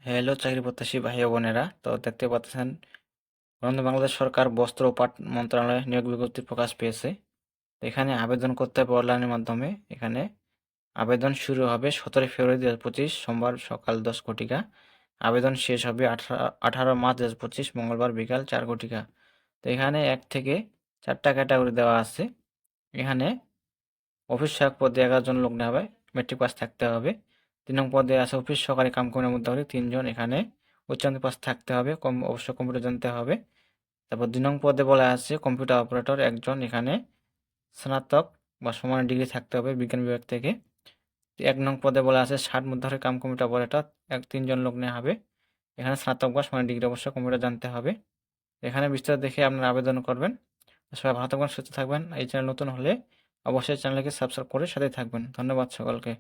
Hello চাকরি প্রত্যাশী ভাই ও বোনেরা, তো দেখতে পাচ্ছেন বাংলাদেশ সরকার বস্ত্র ও পাট মন্ত্রণালয়ে নিয়োগ বিজ্ঞপ্তি প্রকাশ পেয়েছে। তো এখানে আবেদন করতে হবে অনলাইনের মাধ্যমে। এখানে আবেদন শুরু হবে 17 ফেব্রুয়ারি 2025 সোমবার সকাল 10 ঘটিকা। আবেদন শেষ হবে 18 মার্চ 2025 মঙ্গলবার বিকাল 4 ঘটিকা। তো এখানে 1 থেকে 4টা ক্যাটাগরি দেওয়া আছে। এখানে অফিস সহায়ক পদে 11 জন লোক নেওয়া হবে, মেট্রিক পাস থাকতে হবে। 3 নং পদে আছে অফিস সহকারী কাম কর্মীর মধ্যে 3 জন, এখানে উচ্চ মাধ্যমিক পাস থাকতে হবে, অবশ্যই কম্পিউটার জানতে হবে। তারপর 2 নং পদে বলা আছে কম্পিউটার অপারেটর 1 জন, এখানে স্নাতক বা সমান ডিগ্রি থাকতে হবে বিজ্ঞান বিভাগ থেকে। 1 নং পদে বলা আছে 60 মধ্যে কাম কম্পিউটার অপারেটর 3 জন লোক নেওয়া হবে, এখানে স্নাতক বা সমান ডিগ্রি অবশ্যই কম্পিউটার জানতে হবে। এখানে বিস্তারিত দেখে আপনারা আবেদন করবেন। সবাই ভালো থাকবেন, সুস্থ থাকবেন। এই চ্যানেল নতুন হলে অবশ্যই চ্যানেলকে সাবস্ক্রাইব করে সাথে থাকবেন। ধন্যবাদ সকলকে।